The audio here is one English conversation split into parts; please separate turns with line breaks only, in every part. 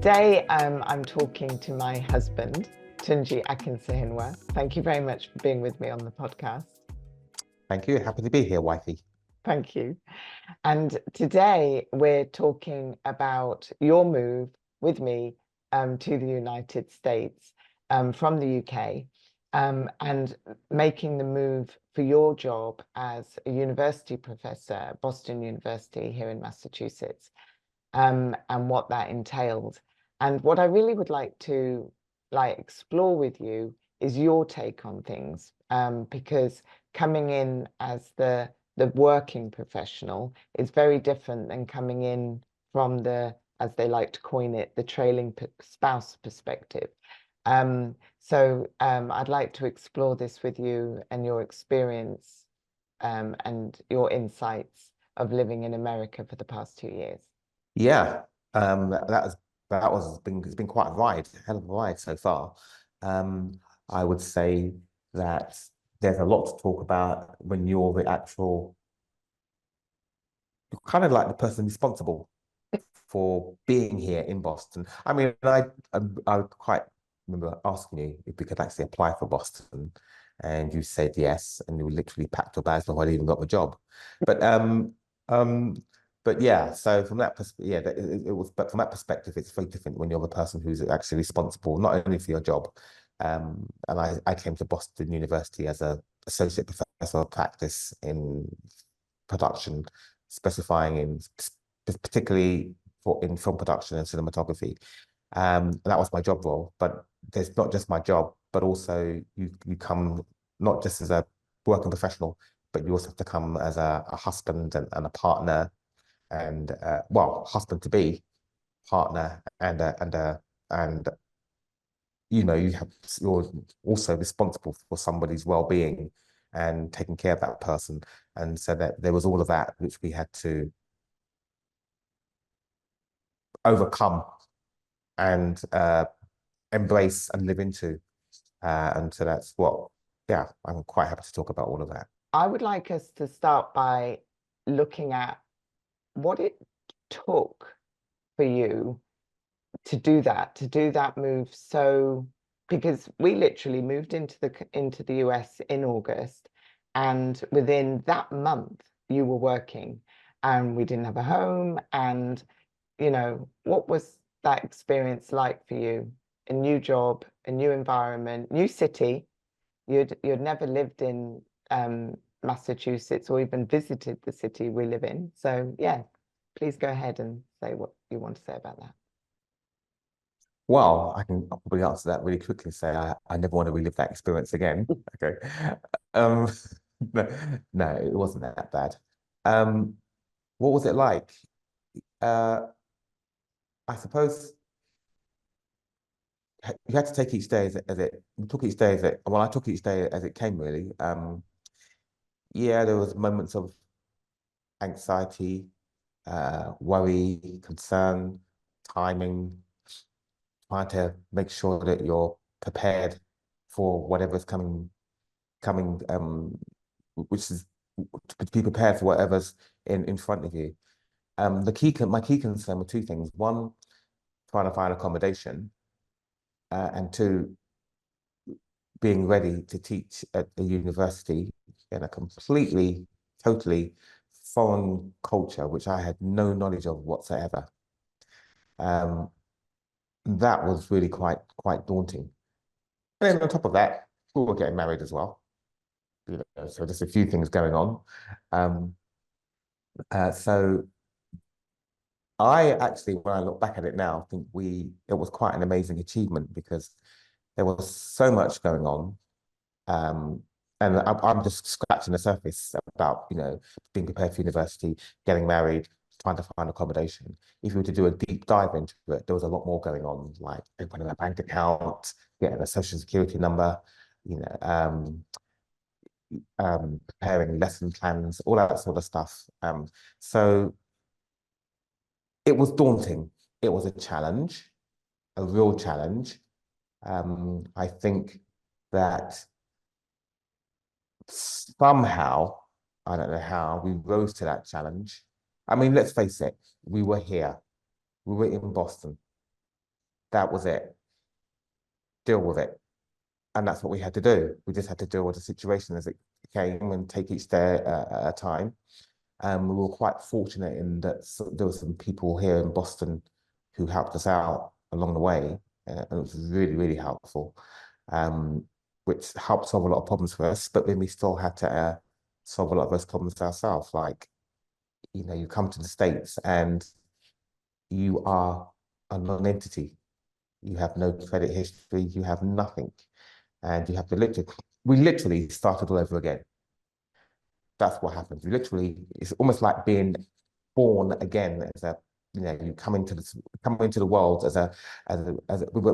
Today, I'm talking to my husband, Tunji Akinsehiwa. Thank you very much for being with me on the podcast.
Thank you. Happy to be here, wifey.
Thank you. And today we're talking about your move with me to the United States from the UK and making the move for your job as a university professor at Boston University here in Massachusetts. And what that entailed. And what I really would like to explore with you is your take on things, because coming in as the working professional is very different than coming in from the, as they like to coin it, the trailing spouse perspective. So I'd like to explore this with you and your experience and your insights of living in America for the past 2 years.
Yeah, it's been quite a ride, a hell of a ride so far. I would say that there's a lot to talk about when you're you're kind of like the person responsible for being here in Boston. I mean, I quite remember asking you if we could actually apply for Boston, and you said yes, and you literally packed your bags before I even got the job. But But yeah, so from that perspective, yeah, it was. But from that perspective, it's very different when you're the person who's actually responsible not only for your job. And I came to Boston University as an associate professor of practice in production, specifying in particularly in film production and cinematography. And that was my job role. But there's not just my job, but also you come not just as a working professional, but you also have to come as a husband and a partner. And well, husband to be, partner, and you're also responsible for somebody's well-being and taking care of that person. And so that there was all of that which we had to overcome and embrace and live into. And so that's what, yeah, I'm quite happy to talk about all of that.
I would like us to start by looking at what it took for you to do that move. So, because we literally moved into the US in August, and within that month you were working, and we didn't have a home. And what was that experience like for you? A new job, a new environment, new city. You'd never lived in Massachusetts or even visited the city we live in. So yeah, please go ahead and say what you want to say about that.
Well, I'll probably answer that really quickly. Say I never want to relive that experience again. Okay. Um, no, it wasn't that bad. What was it like? I suppose you had to take each day as it. We took each day as it. Well, I took each day as it came, really. Yeah, there was moments of anxiety, worry, concern, timing, trying to make sure that you're prepared for whatever's coming, which is to be prepared for whatever's in front of you. My key concern were two things. One, trying to find accommodation, and two, being ready to teach at a university in a completely, totally foreign culture, which I had no knowledge of whatsoever. That was really quite daunting. And then on top of that, we were getting married as well. So just a few things going on. So I actually, when I look back at it now, think it was quite an amazing achievement because there was so much going on. And I'm just scratching the surface about, being prepared for university, getting married, trying to find accommodation. If you were to do a deep dive into it, there was a lot more going on, like opening a bank account, getting a social security number, preparing lesson plans, all that sort of stuff. So it was daunting. It was a challenge, a real challenge. I think that somehow, I don't know how, we rose to that challenge. I mean, let's face it, we were here. We were in Boston. that was it. Deal with it. And that's what we had to do. We just had to deal with the situation as it came and take each day at a time. We were quite fortunate in that there were some people here in Boston who helped us out along the way, and it was really, really helpful, which helped solve a lot of problems for us. But then we still had to solve a lot of those problems ourselves. Like, you come to the States and you are a non-entity. You have no credit history, you have nothing. And you have to we literally started all over again. That's what happens. It's almost like being born again as a, you come into the world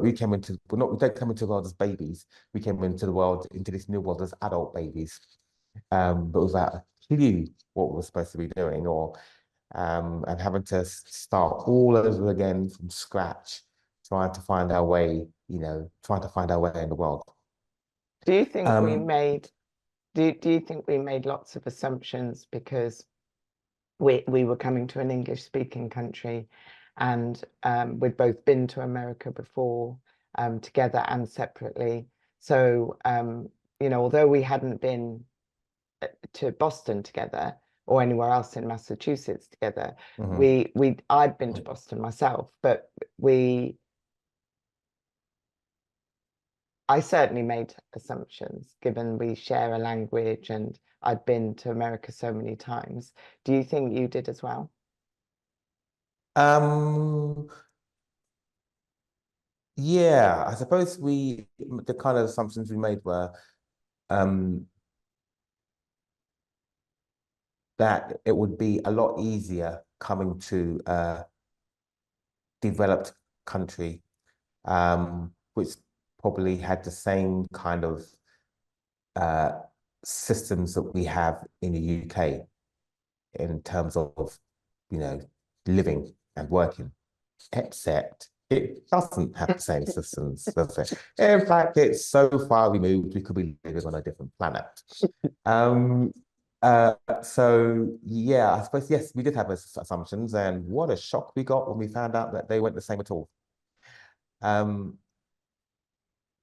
we came into, we don't come into the world as babies. We came into the world, into this new world as adult babies, but without a clue what we're supposed to be doing, or and having to start all over again from scratch, trying to find our way, trying to find our way in the world.
Do you think we
Um,
made do you think we made lots of assumptions because we were coming to an English speaking country, and we'd both been to America before, together and separately. So although we hadn't been to Boston together or anywhere else in Massachusetts together, I'd been to Boston myself, but I certainly made assumptions given we share a language and I'd been to America so many times. Do you think you did as well?
Yeah, I suppose the kind of assumptions we made were that it would be a lot easier coming to a developed country, which probably had the same kind of uh, systems that we have in the UK in terms of, living and working, except it doesn't have the same systems, does it? In fact, it's so far removed, we could be living on a different planet. Um, so yeah, I suppose, yes, we did have assumptions, and what a shock we got when we found out that they weren't the same at all.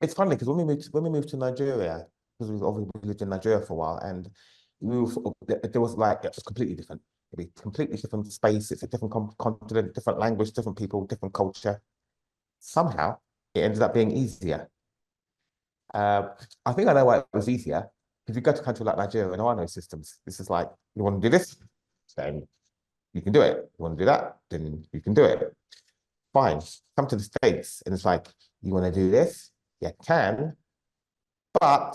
It's funny because when we moved to Nigeria, because we obviously lived in Nigeria for a while, and there was like it was completely different. It'd be completely different space. It's a different continent, different language, different people, different culture. Somehow, it ended up being easier. I think I know why it was easier. If you go to a country like Nigeria, there are no systems. This is like, you want to do this, then you can do it. You want to do that, then you can do it. Fine. Come to the States, and it's like, you want to do this? You can, but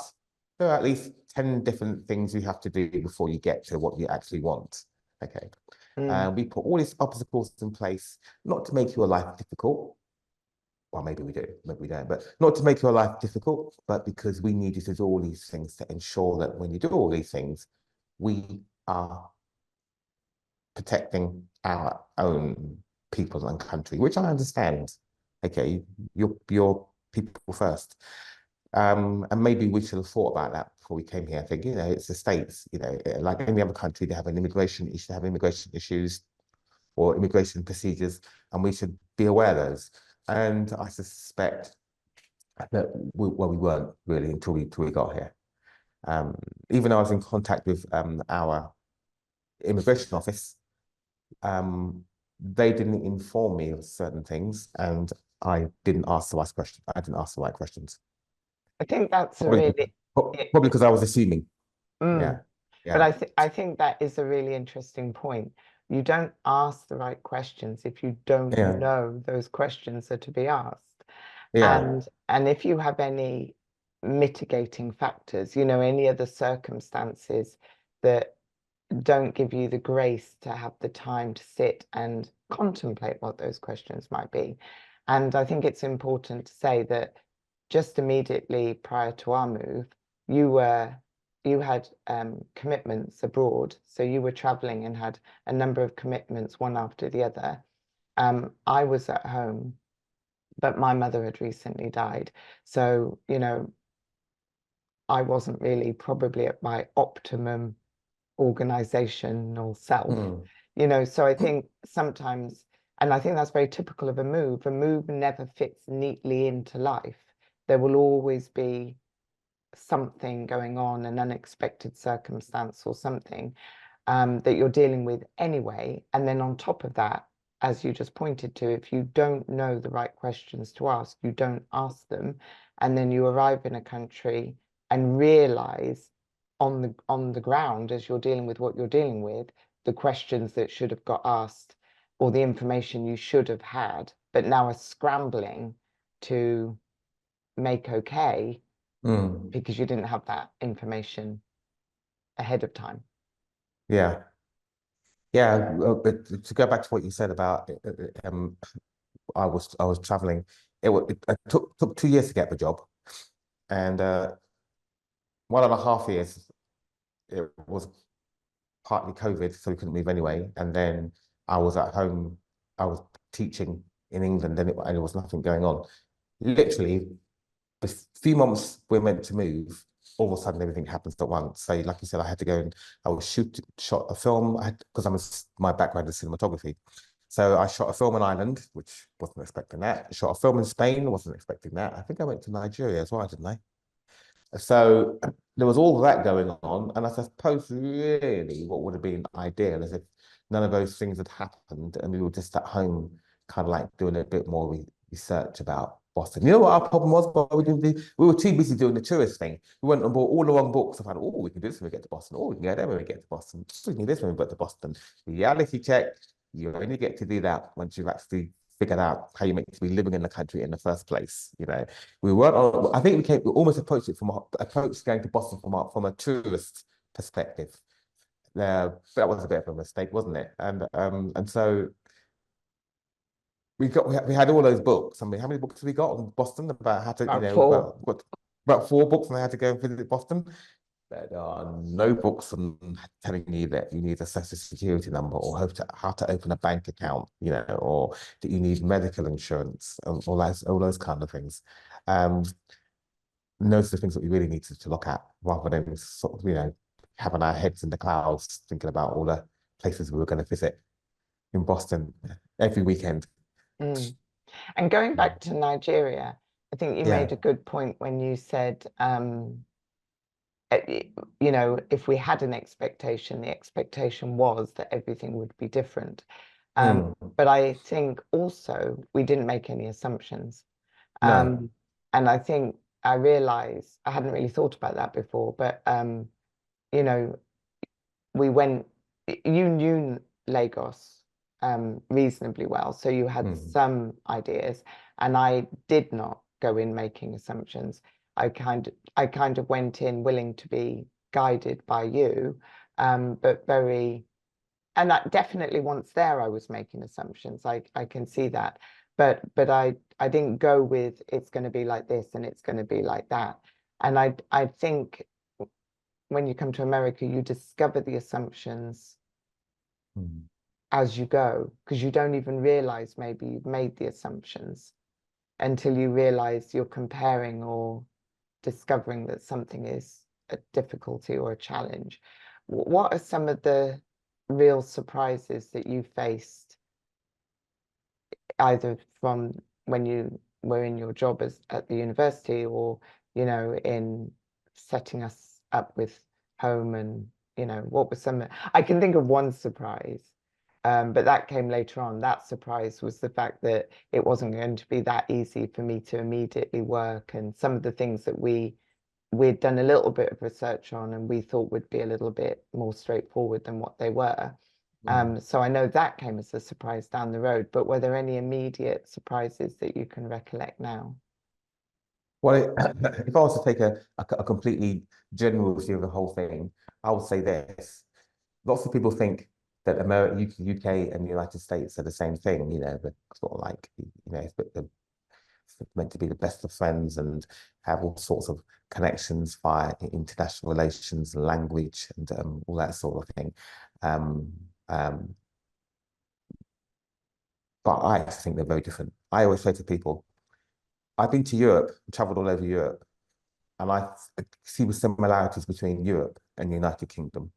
there are at least 10 different things you have to do before you get to what you actually want. Okay. We put all these obstacles in place, not to make your life difficult. Well, maybe we do, maybe we don't, but not to make your life difficult, but because we need you to do all these things to ensure that when you do all these things, we are protecting our own people and country, which I understand. Okay, you're people first. And maybe we should have thought about that before we came here. I think, it's the States, like any other country, they have immigration issues or immigration procedures, and we should be aware of those. And I suspect that we weren't really until we got here. Even though I was in contact with our immigration office, they didn't inform me of certain things, and I didn't ask the right questions. I didn't ask the right questions.
I think that's a
Probably,
really
probably because I was assuming.
mm.
Yeah,
But
yeah,
I think that is a really interesting point. You don't ask the right questions if you don't
yeah,
know those questions are to be asked.
yeah.
And if you have any mitigating factors, any other circumstances that don't give you the grace to have the time to sit and contemplate what those questions might be. And I think it's important to say that just immediately prior to our move, you had commitments abroad. So you were traveling and had a number of commitments, one after the other. I was at home, but my mother had recently died. So, I wasn't really probably at my optimum organizational self,
Mm.
so I think sometimes And I think that's very typical of a move. A move never fits neatly into life. There will always be something going on, an unexpected circumstance or something that you're dealing with anyway. And then on top of that, as you just pointed to, if you don't know the right questions to ask, you don't ask them. And then you arrive in a country and realize on the ground, as you're dealing with what you're dealing with, the questions that should have got asked or the information you should have had, but now are scrambling to make okay because you didn't have that information ahead of time.
Yeah. Yeah, but to go back to what you said about I was traveling. It took 2 years to get the job, and 1.5 years it was partly COVID, so we couldn't move anyway. And then I was at home. I was teaching in England, and there was nothing going on. Literally, the few months we're meant to move, all of a sudden everything happens at once. So, like you said, I had to go and shot a film. Because my background is cinematography. So I shot a film in Ireland, which wasn't expecting that. I shot a film in Spain, wasn't expecting that. I think I went to Nigeria as well, didn't I? So there was all that going on, and I suppose really what would have been ideal is if none of those things had happened and we were just at home, kind of like doing a bit more research about Boston. You know what our problem was? But we were too busy doing the tourist thing. We went and bought all the wrong books. I found, oh, we can do this when we get to Boston. Oh, we can get there when we get to Boston. We can do this when we get to Boston. Reality check, you only get to do that once you've actually figured out how you meant to be living in the country in the first place. You know, we weren't. I think we almost approached it going to Boston from a tourist perspective. That was a bit of a mistake, wasn't it? And so we had all those books. I mean, how many books have we got on Boston about how to,
About four.
about 4 books on how to go and visit Boston? There are no books on telling you that you need a social security number or how to open a bank account, you know, or that you need medical insurance and all those kind of things. Those are the things that we really need to look at rather than sort of, you know, having our heads in the clouds thinking about all the places we were going to visit in Boston every weekend.
Mm. And going back to Nigeria, I think you
Yeah.
made a good point when you said, you know, if we had an expectation, the expectation was that everything would be different. But I think also we didn't make any assumptions.
No.
And I think I realized I hadn't really thought about that before, but you know, we went, you knew Lagos reasonably well, so you had some ideas, and I did not go in making assumptions. I kind of went in willing to be guided by you, but very, and that definitely once there I was making assumptions. I can see that, but I didn't go with it's going to be like this and it's going to be like that. And I think when you come to America, you discover the assumptions as you go, because you don't even realize maybe you've made the assumptions until you realize you're comparing or discovering that something is a difficulty or a challenge. What are some of the real surprises that you faced, either from when you were in your job at the university or, you know, in setting us up with home, and, you know, what was some, I can think of one surprise, but that came later on. That surprise was the fact that it wasn't going to be that easy for me to immediately work, and some of the things that we'd done a little bit of research on and we thought would be a little bit more straightforward than what they were. So I know that came as a surprise down the road, but were there any immediate surprises that you can recollect now?
Well, if I was to take a completely general view of the whole thing, I would say this. Lots of people think that America, UK and the United States are the same thing, you know, but sort of like, you know, it's meant to be the best of friends and have all sorts of connections via international relations, language, and all that sort of thing. Um, but I think they're very different. I always say to people, I've been to Europe, traveled all over Europe, and I see the similarities between Europe and the United Kingdom.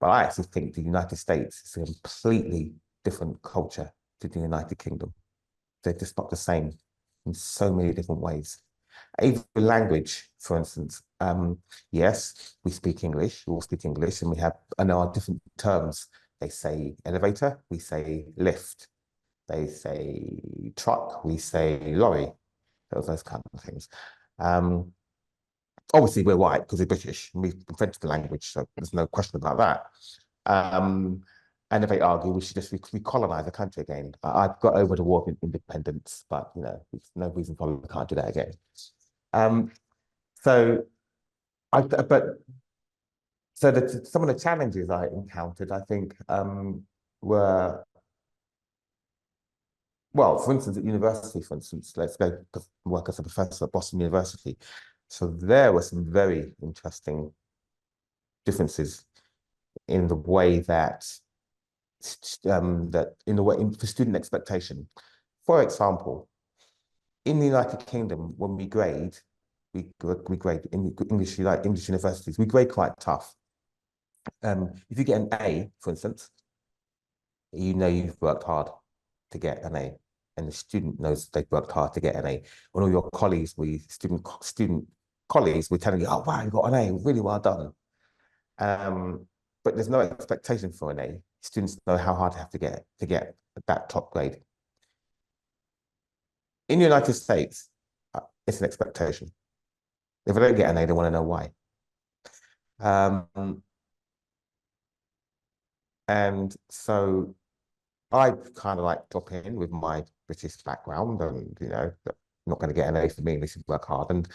But I actually think the United States is a completely different culture to the United Kingdom. They're just not the same in so many different ways. Even language, for instance, yes, we speak English, we all speak English, and we have, and there are different terms. They say elevator, we say lift. They say truck, we say lorry, those kind of things. Obviously, we're white because we're British, and we've invented the language, so there's no question about that. And if they argue, we should just recolonize the country again. I've got over the war of independence, but you know, there's no reason why we can't do that again. So some of the challenges I encountered, I think, were, well, for instance, at university, for instance, let's go work as a professor at Boston University. So there were some very interesting differences in the way that for student expectation. For example, in the United Kingdom, when we grade, we grade in English, like English universities, we grade quite tough. If you get an A, for instance, you know you've worked hard to get an A, and the student knows they've worked hard to get an A. And all your colleagues, student colleagues, we're telling you, oh wow, you got an A, really well done. But there's no expectation for an A. Students know how hard they have to get that top grade. In the United States, it's an expectation. If I don't get an A, they want to know why. And so I kind of like drop in with my British background, and you know, not going to get an A for me. They should work hard. And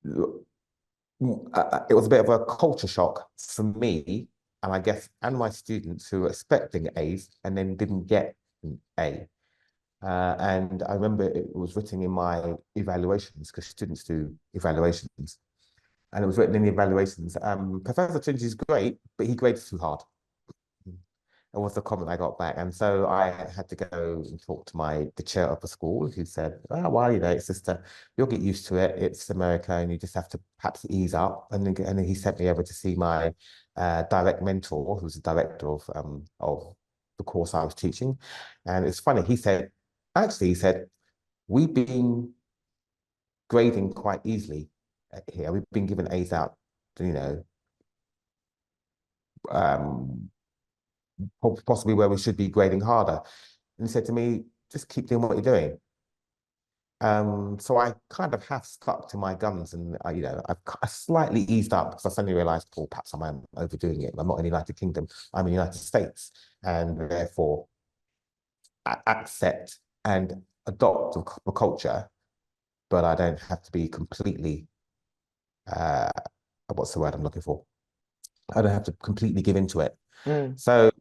it was a bit of a culture shock for me, and I guess, and my students who were expecting A's and then didn't get an A. And I remember it was written in my evaluations, because students do evaluations. And it was written in the evaluations, Professor Tunji is great, but he grades too hard. It was the comment I got back. And so I had to go and talk to the chair of the school, who said, oh, well, you know, it's just, you'll get used to it. It's America, and you just have to perhaps ease up. And then he sent me over to see my direct mentor, who's the director of the course I was teaching. And it's funny, he said, we've been grading quite easily here. We've been given A's out, you know, possibly where we should be grading harder. And he said to me, just keep doing what you're doing. So I kind of have stuck to my guns, and you know, I slightly eased up because I suddenly realized, oh, perhaps I'm overdoing it. I'm not in the United Kingdom, I'm in the United States, and therefore accept and adopt the culture, but I don't have to be completely, what's the word I'm looking for? I don't have to completely give into it. So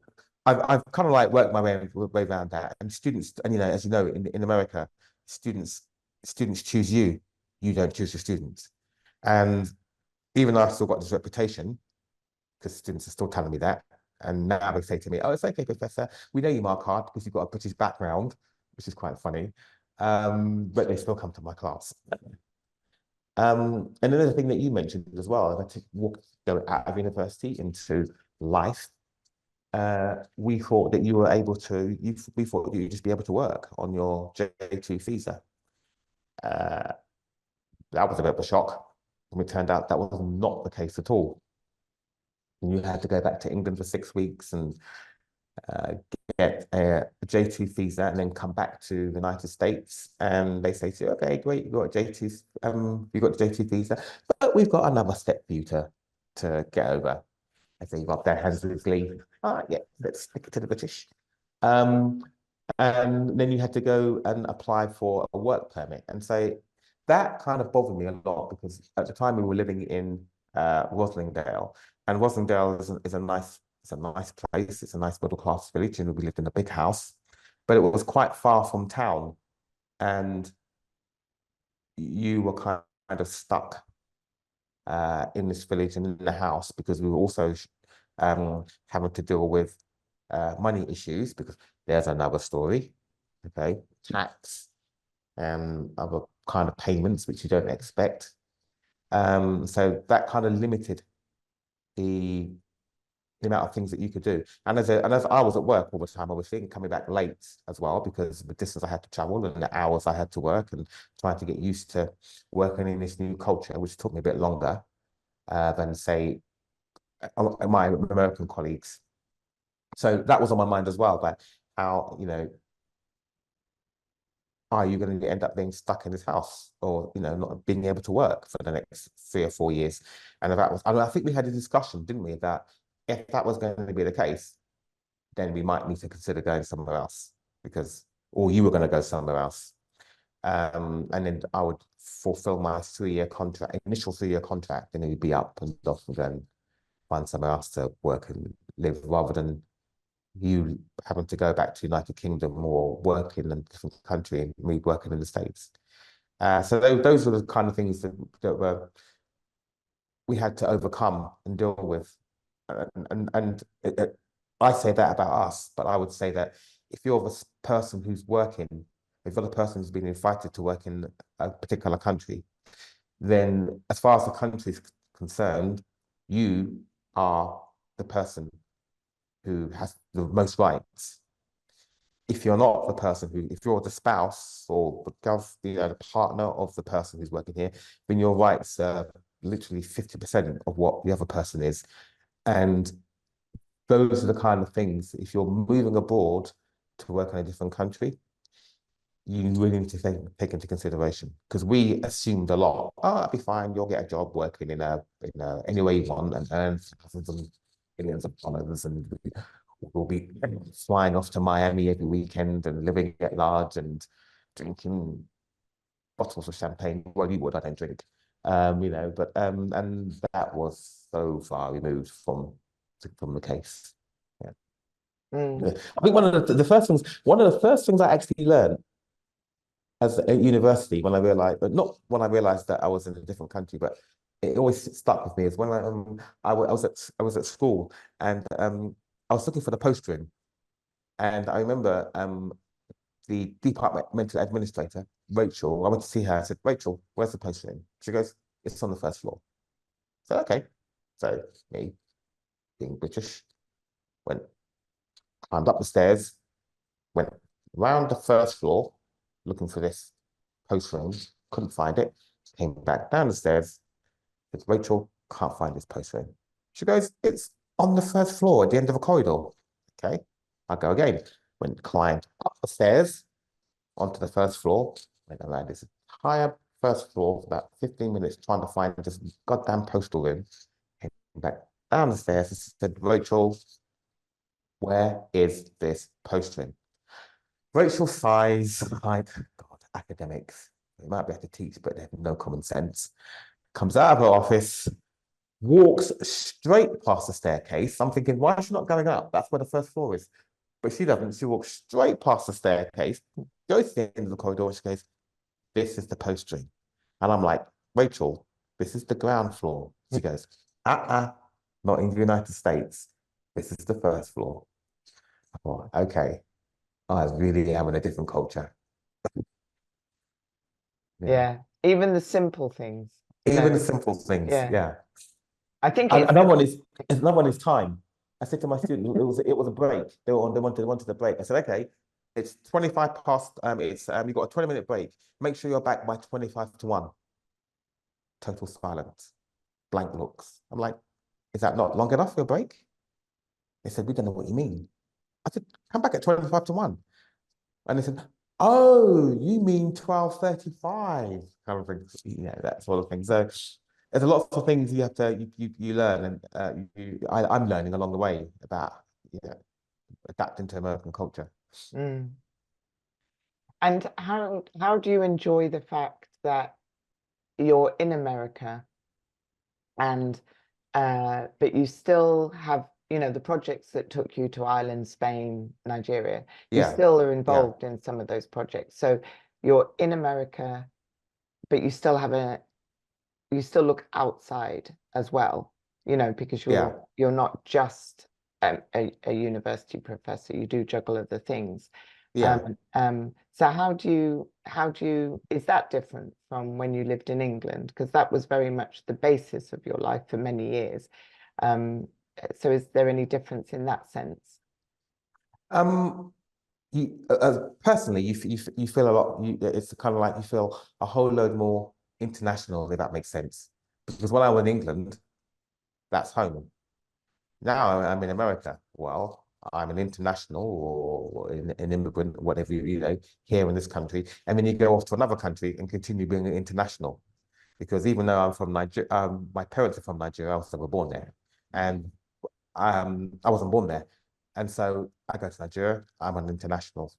I've kind of like worked my way around that. And students, and you know, as you know, in America, students choose you. You don't choose your students. And even though I've still got this reputation, because students are still telling me that, and now they say to me, "Oh, it's okay, Professor. We know you mark hard because you've got a British background," which is quite funny. But they still come to my class. And another thing that you mentioned as well, if I go out of university into life, we thought that you were able to, we thought you'd just be able to work on your J2 visa. That was a bit of a shock. And it turned out that was not the case at all. And you had to go back to England for 6 weeks and get a J2 visa, and then come back to the United States. And they say to you, okay, great, you've got J2, you've got the J2 visa, but we've got another step for you to get over. I say, you've got their hands loosely. Yeah, let's stick it to the British. And then you had to go and apply for a work permit. And so that kind of bothered me a lot, because at the time we were living in Roslindale, and Roslindale is a nice place. It's a nice middle class village, and we lived in a big house, but it was quite far from town, and you were kind of stuck in this village and in the house, because we were also having to deal with money issues, because there's another story, okay, tax and other kind of payments which you don't expect. So that kind of limited the the amount of things that you could do. And as I was at work all the time, I was thinking coming back late as well because of the distance I had to travel and the hours I had to work and trying to get used to working in this new culture, which took me a bit longer than say my American colleagues. So that was on my mind as well, that how, you know, are you going to end up being stuck in this house or, you know, not being able to work for the next 3 or 4 years? And that was, I think we had a discussion, didn't we, that if that was going to be the case, then we might need to consider going somewhere else because, or you were going to go somewhere else. And then I would fulfill my 3-year contract, initial 3-year contract, and it would be up and off and then find somewhere else to work and live rather than you having to go back to United Kingdom or work in a different country and me working in the States. So those were the kind of things that we had to overcome and deal with. I say that about us, but I would say that if you're the person who's working, if you're the person who's been invited to work in a particular country, then as far as the country is concerned, you are the person who has the most rights. If you're not the person who, if you're the spouse or the partner of the person who's working here, then your rights are literally 50% of what the other person is. And those are the kind of things, if you're moving abroad to work in a different country, you really need to take into consideration because we assumed a lot. Oh, that'll be fine. You'll get a job working in any way you want and earn thousands and millions of dollars, and we'll be flying off to Miami every weekend and living at large and drinking bottles of champagne. Well, you would. I don't drink. You know, but and that was so far removed from the case. Yeah. I think one of the first things I actually learned as at university when I realized, but not when I realized that I was in a different country, but it always stuck with me is when I was at school and I was looking for the post room, and I remember the departmental administrator Rachel. I went to see her. I said, Rachel, where's the post room? She goes, it's on the first floor. So okay, so me being British climbed up the stairs, went round the first floor looking for this post room, couldn't find it, came back down the stairs, said, Rachel, can't find this post room. She goes, it's on the first floor at the end of a corridor. Okay, I'll go again. Climbed up the stairs onto the first floor, went around this entire first floor for about 15 minutes trying to find this goddamn postal room, came back down the stairs and said, Rachel, where is this post room? Rachel sighs, like, God, academics, they might be able to teach, but they have no common sense. Comes out of her office, walks straight past the staircase. I'm thinking, why is she not going up? That's where the first floor is. But she doesn't. She walks straight past the staircase, goes to the end of the corridor, and she goes, this is the post room. And I'm like, Rachel, this is the ground floor. She goes, not in the United States. This is the first floor. I thought, okay, I really am in a different culture.
Yeah. Even the simple things,
Even the simple things,
yeah.
yeah.
I think
And
it's
another one is time. I said to my student, it was a break. They wanted a break. I said, okay, it's 25 past. It's you've got a 20-minute break. Make sure you're back by 25 to 1. Total silence, blank looks. I'm like, is that not long enough for a break? They said, we don't know what you mean. I said, come back at 25 to 1. And they said, oh, you mean 12:35 kind of thing. Yeah, that sort of thing. So there's a lot of things you have to you learn, and I'm learning along the way about adapting to American culture.
And how do you enjoy the fact that you're in America and but you still have, you know, the projects that took you to Ireland, Spain, Nigeria, you
Yeah,
still are
yeah,
involved in some of those projects. So you're in America, but you still have you still look outside as well, you know, because
yeah,
you're not just a university professor, you do juggle other things.
yeah.
So how do you is that different from when you lived in England? Because that was very much the basis of your life for many years. So is there any difference in that sense?
Um, personally, you feel a lot. It's kind of like you feel a whole load more international, if that makes sense. Because when I was in England, that's home. Now I'm in America. Well, I'm an international or an immigrant, whatever you know, here in this country, and then you go off to another country and continue being an international. Because even though I'm from Nigeria, my parents are from Nigeria. I was never born there, and I wasn't born there, and so I go to Nigeria. I'm an international.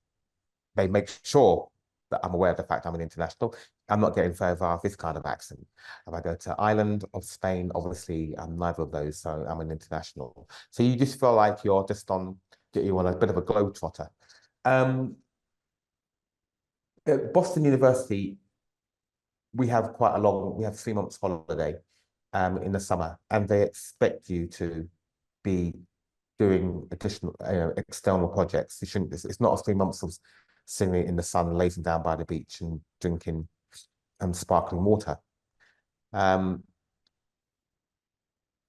They make sure that I'm aware of the fact I'm an international. I'm not getting further off this kind of accent. If I go to Ireland or Spain, obviously I'm neither of those, so I'm an international. So you just feel like you're on a bit of a globetrotter. Um, at Boston University, we have 3 months holiday in the summer, and they expect you to be doing additional external projects. You shouldn't. It's not 3 months of sitting in the sun, lazing down by the beach and drinking sparkling water.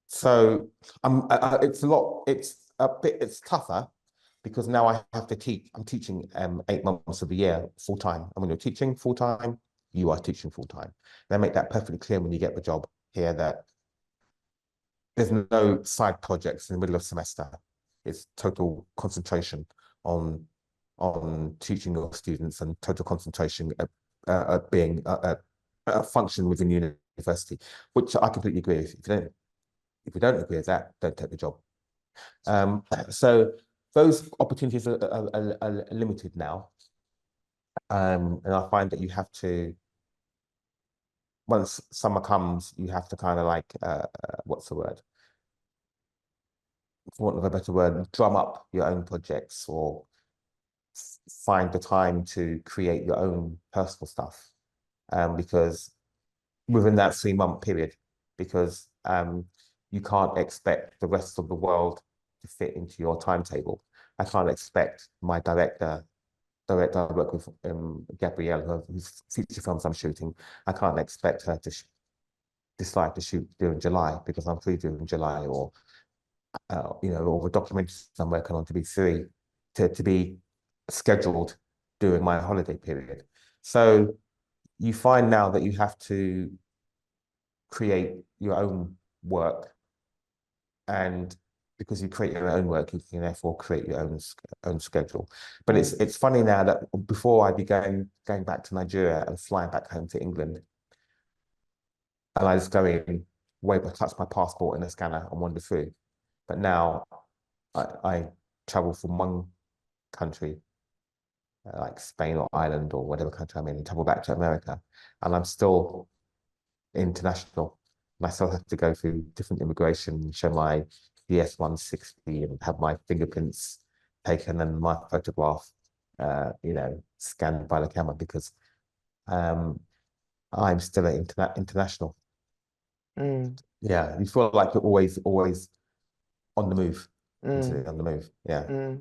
So it's a lot. It's tougher because now I have to teach. I'm teaching 8 months of the year full time. And when you're teaching full time, you are teaching full time. They make that perfectly clear when you get the job here that there's no side projects in the middle of semester. It's total concentration on teaching your students and total concentration at being a function within university, which I completely agree with. If you don't agree with that, don't take the job. So those opportunities are limited now, and I find that you have to, once summer comes, you have to kind of like what's the word? For want of a better word, drum up your own projects or find the time to create your own personal stuff. Because within that 3 month period, because you can't expect the rest of the world to fit into your timetable. I can't expect my director I work with, Gabrielle, whose feature films I'm shooting. I can't expect her to decide to shoot during July because I'm free during July, or or the documentaries I'm working on to be free, to be scheduled during my holiday period. So you find now that you have to create your own work, and because you create your own work, you can therefore create your own schedule. But it's funny now that before I'd be going back to Nigeria and flying back home to England, and I just go in, touch my passport in a scanner and wander through. But now I travel from one country, like Spain or Ireland or whatever country I'm in, and travel back to America, and I'm still international. And I still have to go through different immigration, show my DS-160 and have my fingerprints taken and my photograph, scanned by the camera because I'm still international. Yeah, you feel like you're always on the move, on the move. Yeah.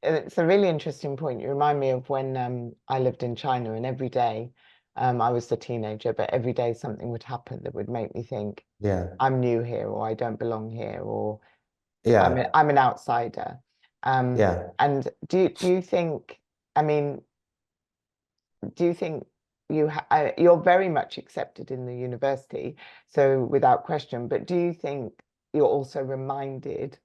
It's a really interesting point. You remind me of when I lived in China, and every day, I was a teenager, but every day something would happen that would make me think,
Yeah.
I'm new here, or I don't belong here, or
Yeah.
I'm an outsider.
Yeah.
And do you think, I mean, do you think you're very much accepted in the university, so without question, but do you think you're also reminded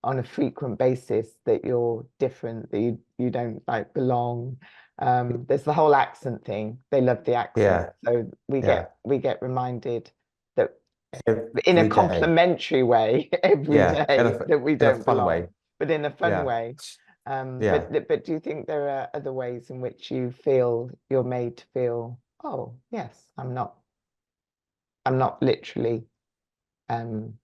on a frequent basis that you're different, that you don't like belong? There's the whole accent thing. They love the accent.
Yeah.
So we
Yeah.
get reminded that in a
Every day.
complimentary way every
Yeah.
day that we
In a
don't
fun way.
belong, but in a fun
Yeah.
way.
Yeah.
But do you think there are other ways in which you feel you're made to feel, oh yes, I'm not literally um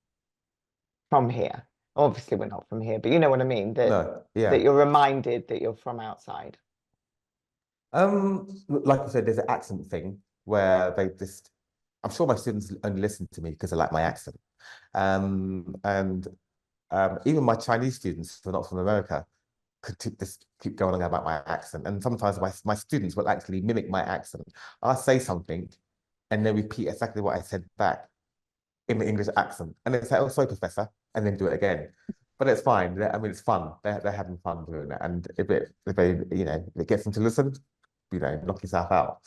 from here. Obviously we're not from here, but you know what I mean, that
No. Yeah.
you're reminded that you're from outside.
Like I said, there's an accent thing where I'm sure my students only listen to me because they like my accent. And even my Chinese students who are not from America could just keep going on about my accent. And sometimes my students will actually mimic my accent. I'll say something and they repeat exactly what I said back in the English accent. And they say, oh, sorry, professor, and then do it again. But it's fine. I mean, it's fun. They're having fun doing it. And if it gets them to listen, knock yourself out.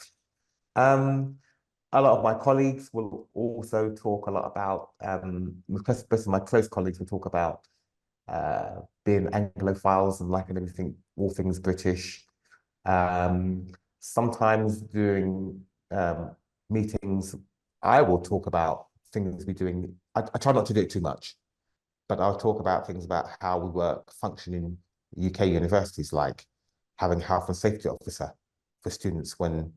A lot of my colleagues will also talk a lot about, especially my close colleagues will talk about being Anglophiles and liking everything, all things British. Sometimes during meetings, I will talk about things we're doing. I try not to do it too much, but I'll talk about things about how we work, function in UK universities, like having a health and safety officer for students when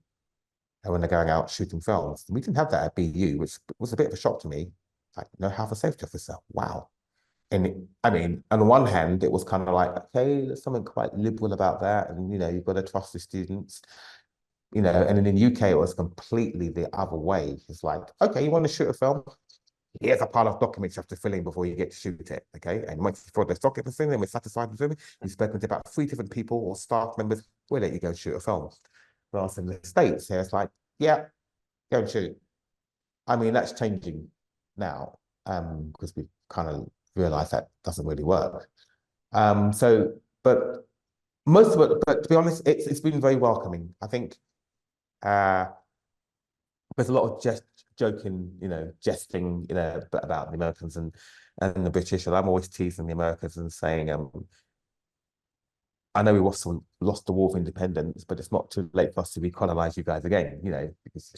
they're going out shooting films. We didn't have that at BU, which was a bit of a shock to me. Like, no health and safety officer. Wow. And I mean, on the one hand, it was kind of like, okay, there's something quite liberal about that. And, you've got to trust the students, and then in the UK, it was completely the other way. It's like, okay, you want to shoot a film? Here's a pile of documents you have to fill in before you get to shoot it, okay? And once you throw those documents in and we're satisfied with them, you've spoken to about 3 different people or staff members, we'll let you go shoot a film. Whereas in the States, here it's like, yeah, go and shoot. I mean, that's changing now, because we kind of realized that doesn't really work. But most of it, but to be honest, it's been very welcoming. I think there's a lot of joking, jesting, about the Americans and the British. And I'm always teasing the Americans and saying, I know we lost the war of independence, but it's not too late for us to recolonize you guys again, because,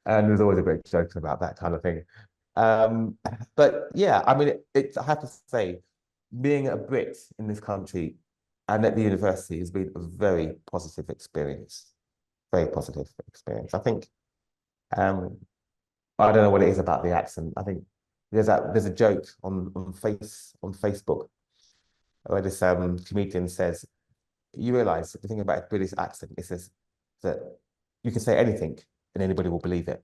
and there's always a great joke about that kind of thing. But yeah, I mean, I have to say, being a Brit in this country and at the university has been a very positive experience. Very positive experience. I think, I don't know what it is about the accent. I think there's a joke on Facebook where this comedian says, you realize the thing about a British accent, it says that you can say anything and anybody will believe it.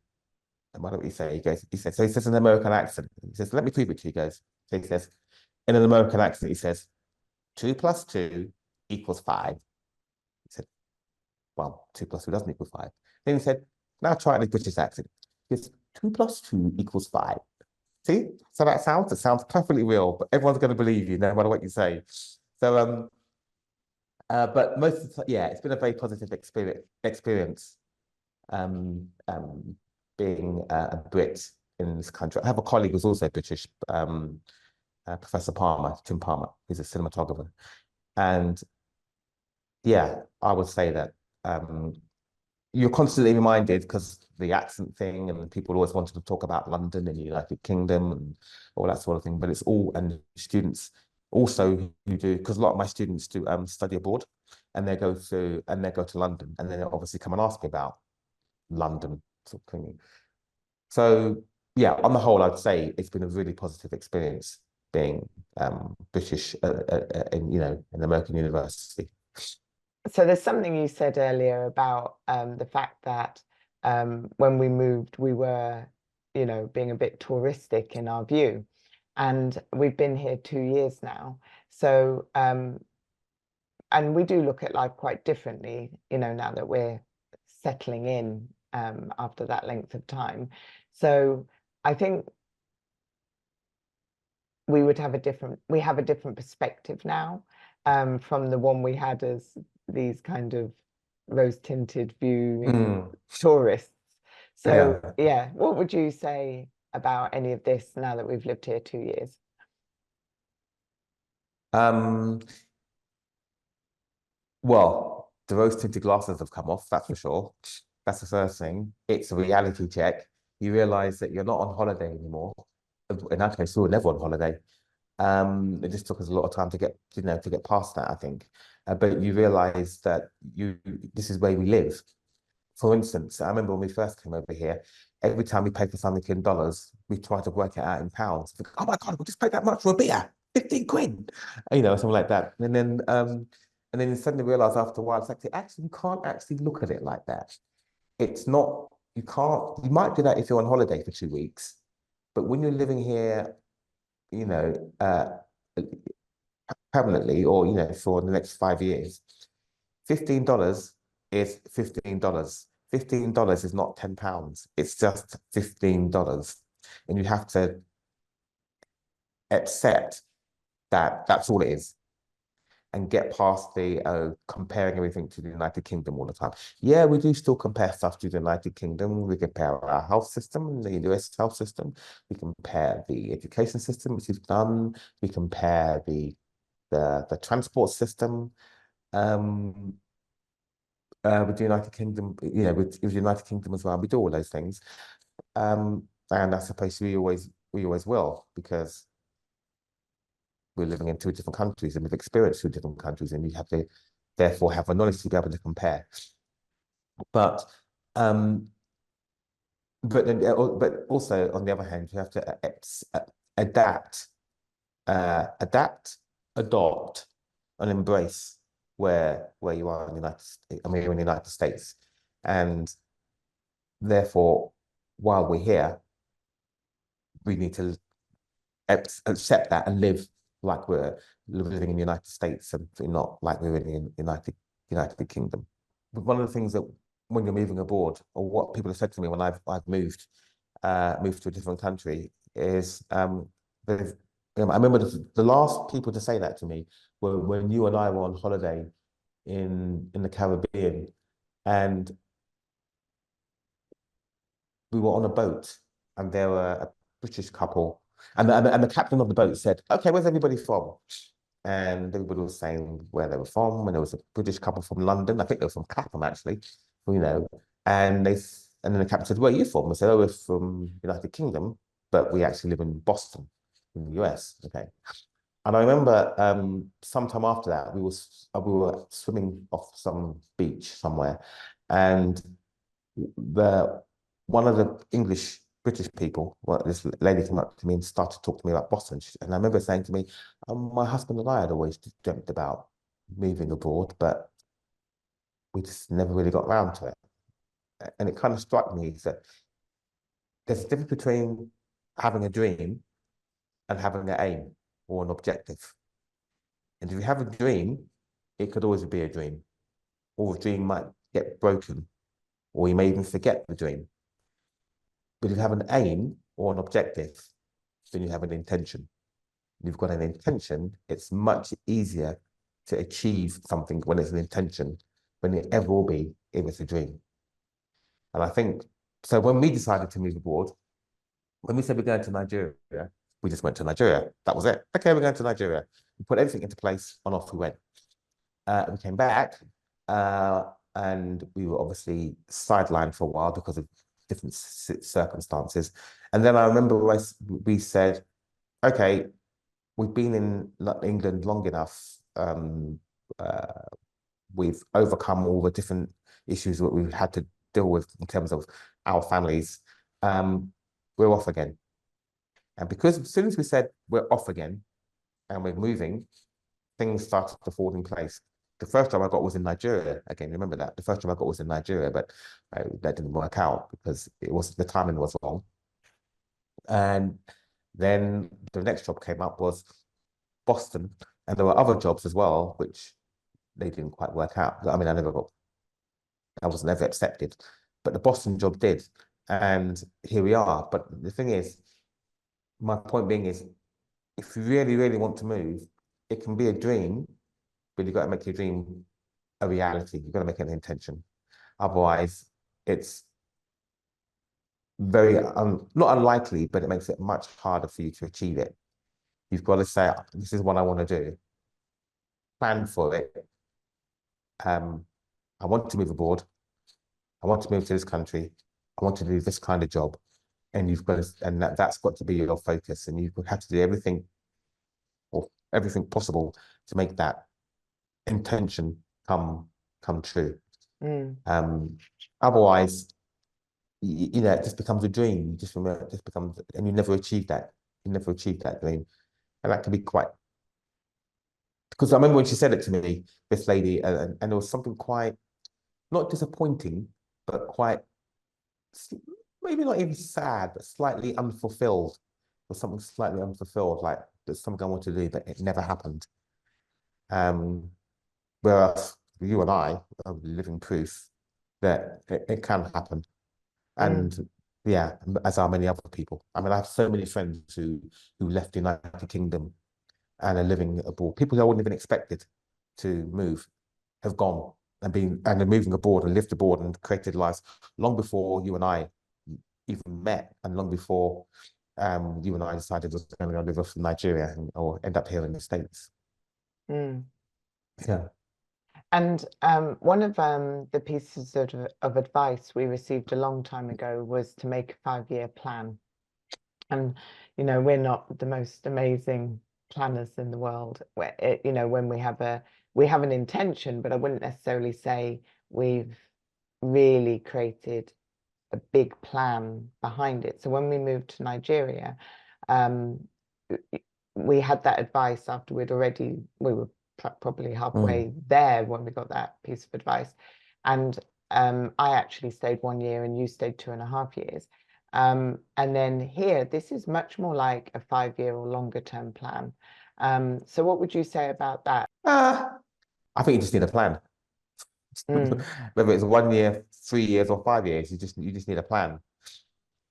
And what do you say? He says an American accent. He says, let me prove it to you guys. So he says, in an American accent, he says, 2 + 2 = 5. He said, well, 2 + 2 doesn't equal 5. Then he said, now try it in a British accent. He says, 2 + 2 = 5. See? So it sounds perfectly real, but everyone's going to believe you no matter what you say. So, but most of the time, yeah, it's been a very positive experience being a Brit in this country. I have a colleague who's also British, Professor Tim Palmer, who's a cinematographer. And yeah, I would say that you're constantly reminded, because the accent thing, and people always wanted to talk about London and the United Kingdom and all that sort of thing. But it's all, and students also who do, because a lot of my students do study abroad, and they go to London, and then they obviously come and ask me about London sort of thing. So yeah, on the whole, I'd say it's been a really positive experience being British in an American university.
So there's something you said earlier about the fact that when we moved, we were, being a bit touristic in our view. And we've been here 2 years now. So, and we do look at life quite differently, now that we're settling in after that length of time. So I think we have a different perspective now from the one we had as these kind of rose-tinted view tourists. So yeah, what would you say about any of this now that we've lived here 2 years?
Well, the rose-tinted glasses have come off, that's for sure. That's the first thing. It's a reality check. You realize that you're not on holiday anymore. In our case, we were never on holiday. It just took us a lot of time to get past that, I think. But you realize that this is where we live. For instance, I remember when we first came over here, every time we paid for something in dollars, we tried to work it out in pounds. Oh my God, we just paid that much for a beer, 15 quid, something like that. And then you suddenly realize after a while, it's actually, you can't actually look at it like that. It's not, you might do that if you're on holiday for 2 weeks, but when you're living here, permanently, or, for the next 5 years, $15 is $15. $15 is not £10. It's just $15. and you have to accept that that's all it is, and get past the comparing everything to the United Kingdom all the time. Yeah, we do still compare stuff to the United Kingdom. We compare our health system, the US health system. We compare the education system, which is done. We compare the transport system with the United Kingdom, with the United Kingdom as well. We do all those things. And I suppose we always will, because we're living in two different countries and we've experienced two different countries, and you have to therefore have a knowledge to be able to compare. But but also on the other hand, you have to adapt, adopt, and embrace where you are in the United States. I mean, you're in the United States, and therefore, while we're here, we need to accept that and live like we're living in the United States, and not like we're in the United Kingdom. But one of the things that when you're moving abroad, or what people have said to me when I've moved to a different country, is I remember the last people to say that to me were when you and I were on holiday in the Caribbean, and we were on a boat, and there were a British couple, and the captain of the boat said, "Okay, where's everybody from?" And everybody was saying where they were from, and there was a British couple from London. I think they were from Clapham, actually, and then the captain said, "Where are you from?" I said, "Oh, we're from United Kingdom, but we actually live in Boston, in the US." Okay. And I remember sometime after that, we were swimming off some beach somewhere, and one of the British people, well, this lady came up to me and started to talk to me about Boston. And I remember saying to me, my husband and I had always dreamt about moving abroad, but we just never really got around to it. And it kind of struck me that there's a difference between having a dream and having an aim or an objective. And if you have a dream, it could always be a dream, or the dream might get broken, or you may even forget the dream. But if you have an aim or an objective, then you have an intention. You've got an intention, it's much easier to achieve something when it's an intention than it ever will be if it's a dream. And I think, so when we decided to move abroad, when we said we're going to Nigeria, we just went to Nigeria. That was it. Okay, we're going to Nigeria. We put everything into place and off we went. We came back and we were obviously sidelined for a while because of different circumstances. And then I remember we said, okay, we've been in England long enough. We've overcome all the different issues that we've had to deal with in terms of our families. We're off again. And because as soon as we said we're off again and we're moving, things started to fall in place. The first job I got was in Nigeria. Again, remember that. The first job I got was in Nigeria, but that didn't work out because the timing was wrong. And then the next job came up was Boston. And there were other jobs as well, which they didn't quite work out. I mean, I was never accepted, but the Boston job did. And here we are. But the thing is, my point being is, if you really, really want to move, it can be a dream, but you've got to make your dream a reality. You've got to make it an intention. Otherwise, it's very, not unlikely, but it makes it much harder for you to achieve it. You've got to say, this is what I want to do. Plan for it. I want to move abroad. I want to move to this country. I want to do this kind of job. And you've got to, and that's got to be your focus. And you have to do everything or everything possible to make that intention come true. Otherwise, it just becomes a dream. You just remember, it just becomes, and you never achieve that. You never achieve that dream. And that can be quite, because I remember when she said it to me, this lady, and there was something quite, not disappointing, but quite, maybe not even sad, but slightly unfulfilled. Or something slightly unfulfilled, like there's something I want to do, but it never happened. Whereas you and I are living proof that it can happen. And Yeah, as are many other people. I mean, I have so many friends who left the United Kingdom and are living abroad. People who I wouldn't even expected to move have gone and are moving abroad and lived abroad and created lives long before you and I even met, and long before you and I decided I was going to go live off in Nigeria or end up here in the States.
Mm.
Yeah.
And one of the pieces of advice we received a long time ago was to make a 5-year plan. And, you know, we're not the most amazing planners in the world. You know, when we have an intention, but I wouldn't necessarily say we've really created a big plan behind it. So when we moved to Nigeria, um, we had that advice after we were probably halfway there when we got that piece of advice. And I actually stayed 1 year and you stayed 2.5 years. And then here, this is much more like a 5-year or longer term plan. So what would you say about that?
I think you just need a plan.
Mm,
Whether it's 1 year, 3 years, or 5 years, you just need a plan.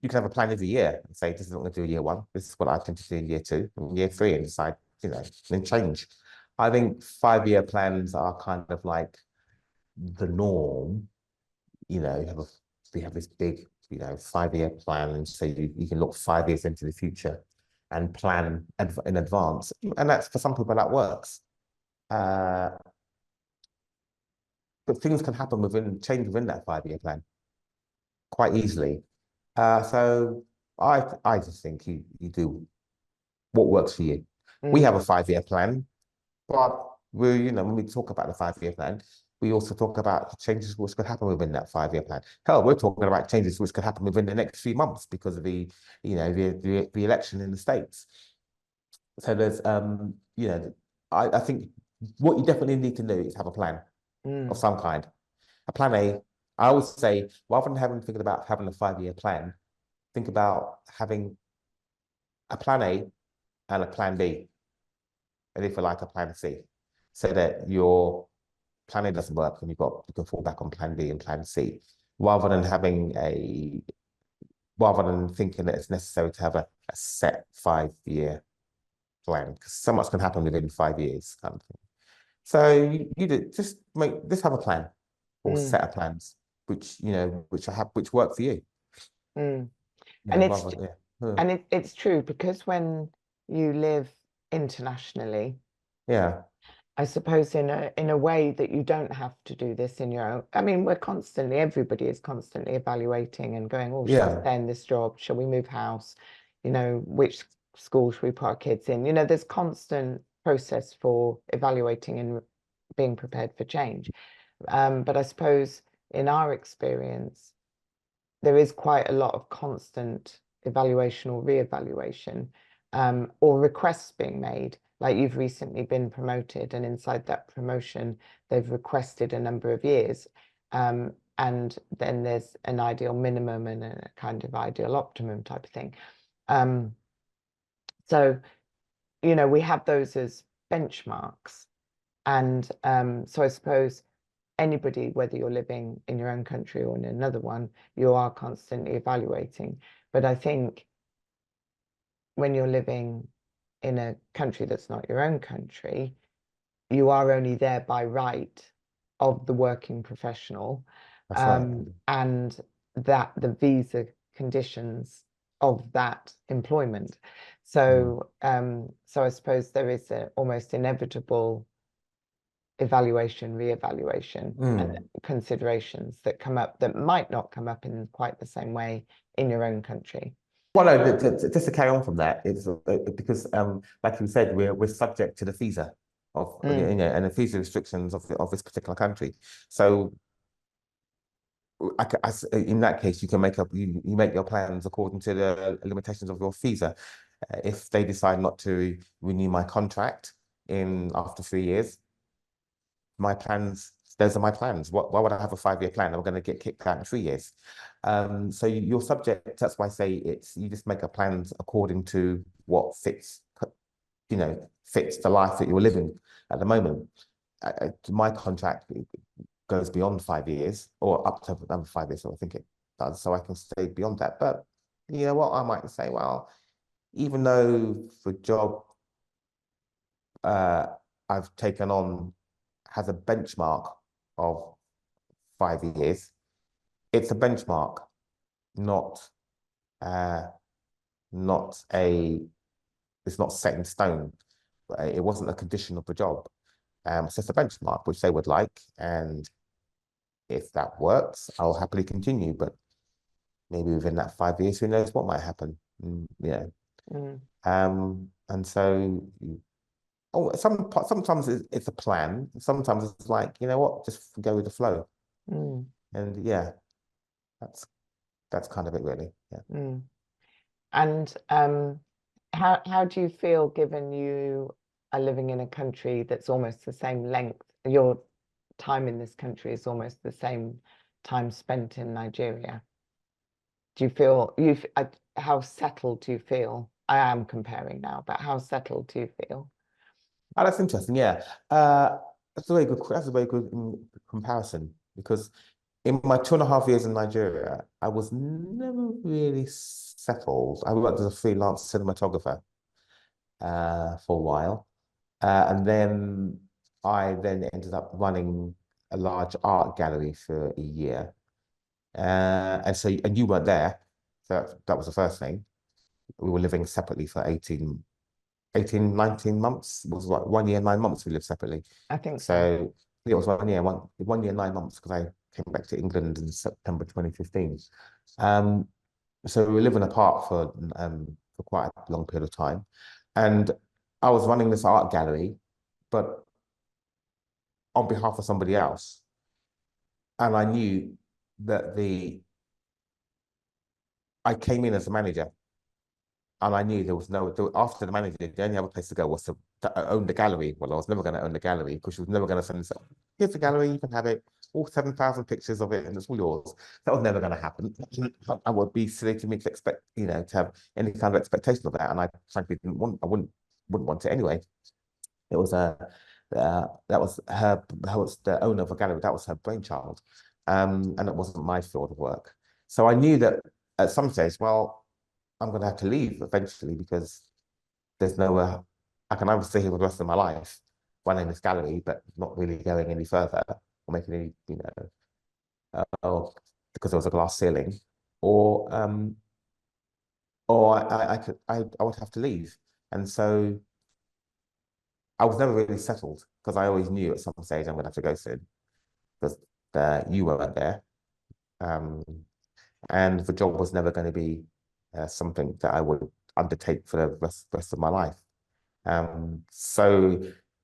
You can have a plan every year and say, this is what I'm going to do year one. This is what I intend to do in year two, and year three, and decide, then change. I think 5-year plans are kind of like the norm. You know, we have this big, 5-year plan, and so you can look 5 years into the future and plan in advance. And that's, for some people, that works. But things can happen change within that 5-year plan quite easily. So I just think you do what works for you. We
mm,
have a 5-year plan, but when we talk about the 5-year plan, we also talk about changes which could happen within that 5-year plan. Hell, we're talking about changes which could happen within the next few months because of the election in the States. So there's I think what you definitely need to do is have a plan of
mm,
some kind. A plan A. I always say, rather than thinking about having a 5-year plan, think about having a plan A and a plan B, and if you like, a plan C, so that your plan A doesn't work and you can fall back on plan B and plan C, rather than thinking that it's necessary to have a set 5-year plan, because so much can happen within 5 years, kind of thing. So just have a plan or
mm,
set of plans which work for you.
mm.
Yeah,
And
rather, yeah.
it's true because when you live internationally,
Yeah.
I suppose in a way that you don't have to do this in your own. I mean, everybody is constantly evaluating and going, oh, shall we
Yeah.
stay in this job? Shall we move house? You know, which school should we put our kids in? You know, there's constant process for evaluating and being prepared for change. But I suppose in our experience, there is quite a lot of constant evaluation or re-evaluation, or requests being made. Like you've recently been promoted, and inside that promotion, they've requested a number of years. And then there's an ideal minimum and a kind of ideal optimum type of thing. So, we have those as benchmarks. And so I suppose anybody, whether you're living in your own country or in another one, you are constantly evaluating. But I think when you're living in a country that's not your own country, you are only there by right of the working professional,
That's right.
and that the visa conditions of that employment.
Mm.
So I suppose there is a almost inevitable evaluation, re-evaluation, and
Mm.
considerations that come up that might not come up in quite the same way in your own country.
Well, no, just to carry on from that, it's because, like you said, we're subject to the visa
Mm,
and the visa restrictions of this particular country. So, in that case, you make your plans according to the limitations of your visa. If they decide not to renew my contract in after 3 years, those are my plans. Why would I have a 5-year plan? I'm going to get kicked out in 3 years. So you're subject. That's why I say you just make a plans according to what fits the life that you're living at the moment. My contract goes beyond 5 years or up to another 5 years, so I think done so I can stay beyond that. But you know what, I might say, well, even though the job I've taken on has a benchmark of 5 years, it's a benchmark, not uh, not a it's not set in stone. It wasn't a condition of the job. It's just a benchmark which they would like, and if that works, I'll happily continue. But maybe within that 5 years, who knows what might happen? Yeah. And so, oh, sometimes it's a plan. Sometimes it's like, you know what, just go with the flow. And yeah, that's kind of it, really. Yeah.
And how do you feel, given you are living in a country that's almost the same length? Your time in this country is almost the same time spent in Nigeria. Do you feel how settled do you feel? I am comparing now, but how settled do you feel?
Oh, that's interesting. Yeah, that's a very good. That's a very good comparison, because in my 2.5 years in Nigeria, I was never really settled. I worked as a freelance cinematographer for a while, and then I ended up running a large art gallery for a year. And you weren't there, so that was the first thing. We were living separately for 19 months. It was like 1 year, 9 months we lived separately.
I think so.
So it was 1 year, 9 months, because I came back to England in September 2015. So we were living apart for quite a long period of time. And I was running this art gallery, but on behalf of somebody else. And I knew that I came in as a manager. And I knew there was after the manager, the only other place to go was to own the gallery. Well, I was never going to own the gallery, because she was never going to send us, here's the gallery, you can have it, all 7,000 pictures of it, and it's all yours. That was never going to happen. I would be silly to me to expect, to have any kind of expectation of that. And I frankly wouldn't want it anyway. It was that was the owner of a gallery, that was her brainchild. And it wasn't my field of work. So I knew that at some stage, well, I'm going to have to leave eventually, because there's nowhere. I can either stay here for the rest of my life running this gallery, but not really going any further or making any, because there was a glass ceiling, or I would have to leave. And so I was never really settled, because I always knew at some stage I'm going to have to go soon, because you weren't there. And the job was never going to be something that I would undertake for the rest of my life.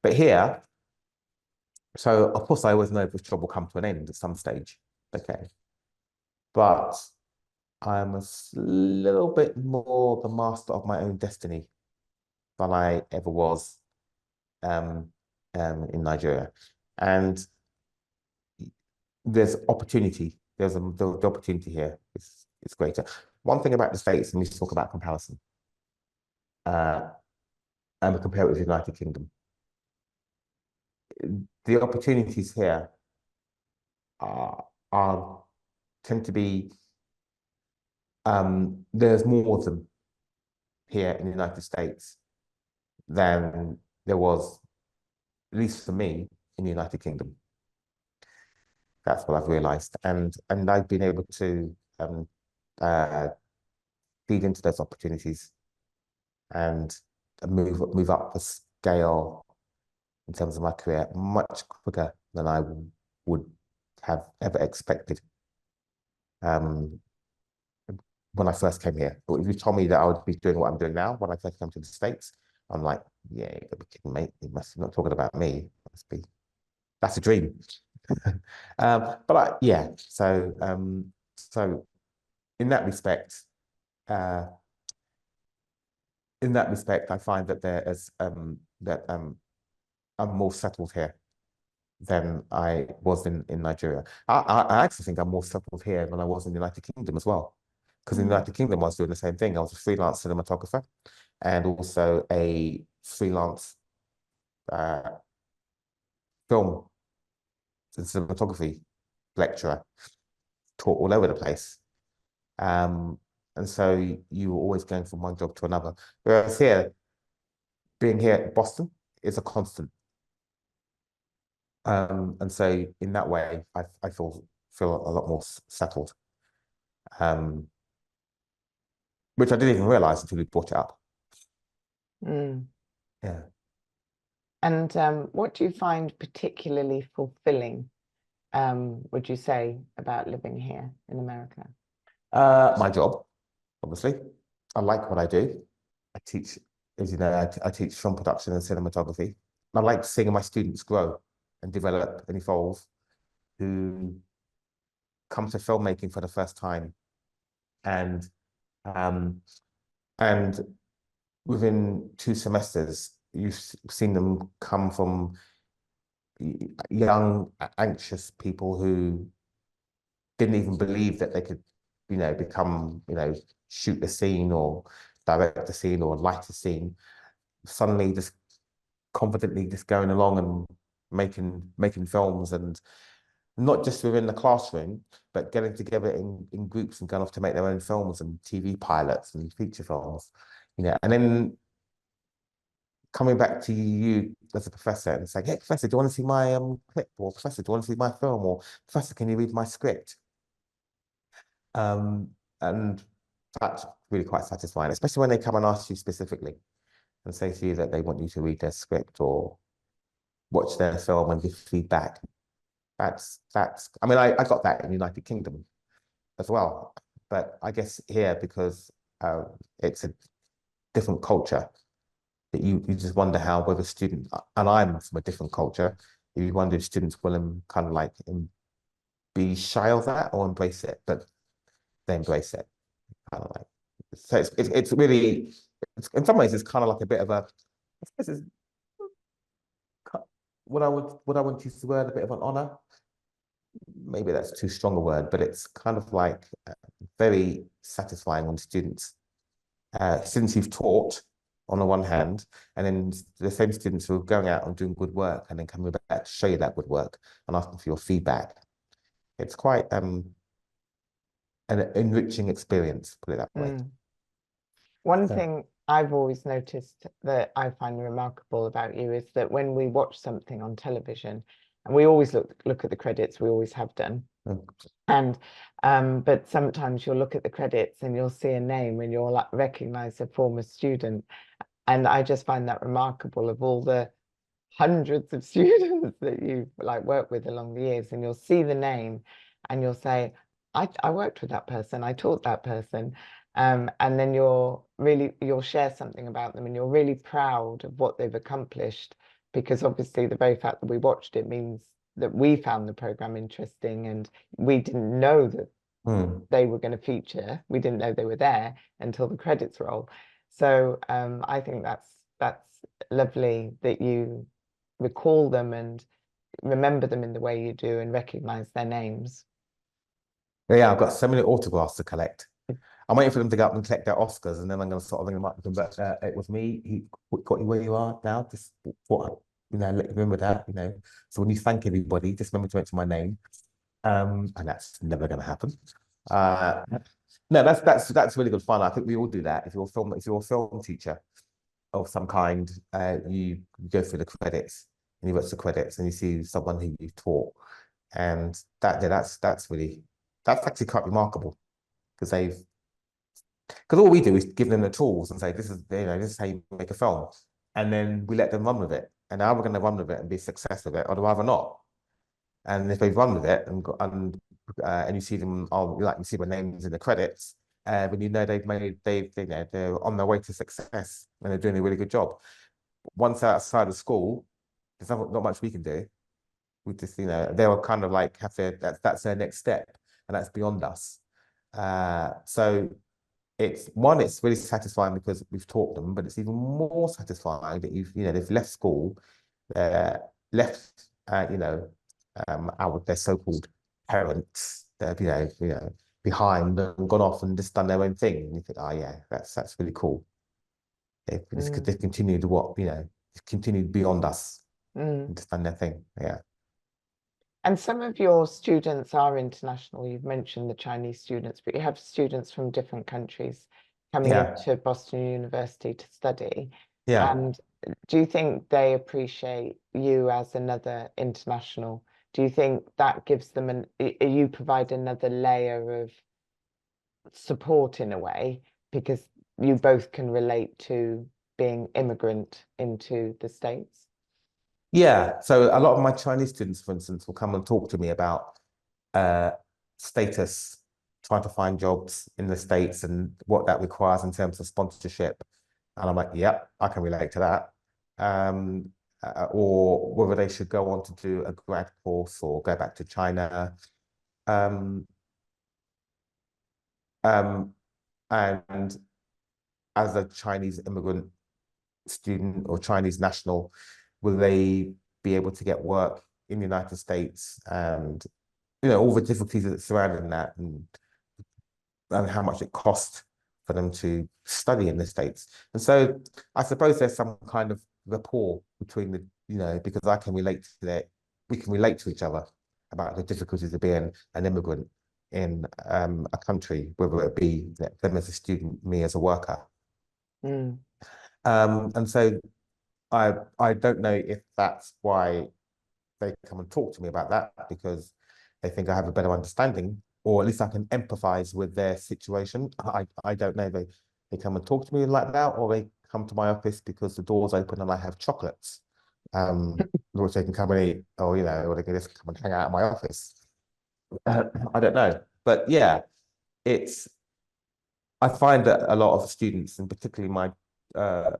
But here, so of course I always know this job will come to an end at some stage. Okay. But I'm a little bit more the master of my own destiny than I ever was in Nigeria. And there's opportunity. The opportunity here is greater. One thing about the States, and we talk about comparison, and we compare it with the United Kingdom. The opportunities here are tend to be there's more of them here in the United States than there was, at least for me, in the United Kingdom. That's what I've realized, and I've been able to feed into those opportunities and move up the scale in terms of my career much quicker than I would have ever expected when I first came here. But if you told me that I would be doing what I'm doing now when I first came to the States, I'm like, yeah, you gotta be kidding, mate. You must be not talking about me. That's a dream. Yeah, so in that respect, uh, I find that I'm more settled here than I was in Nigeria. I actually think I'm more settled here than I was in the United Kingdom as well. Because in the United Kingdom, I was doing the same thing. I was a freelance cinematographer and also a freelance film and cinematography lecturer, taught all over the place. And so you were always going from one job to another. Whereas here, being here at Boston is a constant. And so in that way, I feel a lot more settled, um, which I didn't even realize until we brought it up.
Mm.
Yeah.
And what do you find particularly fulfilling, would you say, about living here in America?
My job, obviously. I like what I do. I teach, as you know, I teach film production and cinematography. I like seeing my students grow and develop and evolve, who come to filmmaking for the first time, and um, and within 2 semesters, you've seen them come from young, anxious people who didn't even believe that they could, become, shoot a scene or direct a scene or light a scene, suddenly just confidently just going along and making films, and not just within the classroom, but getting together in groups and going off to make their own films and TV pilots and feature films, and then coming back to you as a professor and saying, hey, professor, do you want to see my clip? Or professor, do you want to see my film? Or professor, can you read my script? And that's really quite satisfying, especially when they come and ask you specifically and say to you that they want you to read their script or watch their film and give feedback. I mean, I got that in the United Kingdom as well, but I guess here, because it's a different culture, that you just wonder how whether students, and I'm from a different culture, you wonder if students will kind of like be shy of that or embrace it, but they embrace it, kind of like. So it's really, in some ways, it's kind of like a bit of a, I suppose it's, what I want to use the word, a bit of an honor. Maybe that's too strong a word, but it's kind of like very satisfying when students you've taught on the one hand, and then the same students who are going out and doing good work and then coming back to show you that good work and asking for your feedback. It's quite an enriching experience, put it that way.
Mm. One
So,
thing I've always noticed that I find remarkable about you is that when we watch something on television, and we always look at the credits, we always have done.
mm.
And but sometimes you'll look at the credits and you'll see a name and you'll like recognize a former student. And I just find that remarkable, of all the hundreds of students that you've like worked with along the years, and you'll see the name and you'll say, I worked with that person, I taught that person. And then you'll share something about them and you're really proud of what they've accomplished, because obviously the very fact that we watched it means that we found the program interesting, and we didn't know that they were going to feature. We didn't know they were there until the credits roll. So I think that's lovely that you recall them and remember them in the way you do and recognize their names.
Yeah, I've got so many autographs to collect. I'm waiting for them to go up and collect their Oscars, and then I'm going to sort of ring them up. But it was me who got you where you are now. Just what, let you remember that. So when you thank everybody, just remember to mention my name. And that's never going to happen. No, that's really good fun. I think we all do that. If you're a film teacher of some kind, you go through the credits and you watch the credits and you see someone who you've taught, and that's actually quite remarkable, because all we do is give them the tools and say, this is how you make a film, and then we let them run with it. And now we're going to run with it and be successful with it, or rather not. And if they've run with it and you see them, you see their names in the credits, when they're on their way to success and they're doing a really good job. Once they're outside of school, there's not much we can do. We just, they'll kind of like that's their next step, and that's beyond us. So it's really satisfying because we've taught them, but it's even more satisfying that they've left school, left, their so-called parents, behind, and gone off and just done their own thing. And you think, oh yeah, that's really cool. They've continued continued beyond us
Mm.
and just done their thing. Yeah.
And some of your students are international. You've mentioned the Chinese students, but you have students from different countries coming
Yeah,
into Boston University to study.
yeah.
And do you think they appreciate you as another international? Do you think that gives them you provide another layer of support in a way because you both can relate to being immigrant into the States?
Yeah, so a lot of my Chinese students, for instance, will come and talk to me about uh, status, trying to find jobs in the States and what that requires in terms of sponsorship. And I'm like, yep, I can relate to that. Um, or whether they should go on to do a grad course or go back to China. Um, um, and as a Chinese immigrant student or Chinese national, will they be able to get work in the United States and all the difficulties that surrounding that and how much it costs for them to study in the States. And so I suppose there's some kind of rapport between because I can relate to that, we can relate to each other about the difficulties of being an immigrant in a country, whether it be them as a student, me as a worker.
Mm.
And so I don't know if that's why they come and talk to me about that because they think I have a better understanding, or at least I can empathize with their situation. I don't know. They come and talk to me like that, or they come to my office because the door's open and I have chocolates, which they can come and eat, or they can just come and hang out at my office. I don't know, but yeah, it's. I find that a lot of students, and particularly my uh,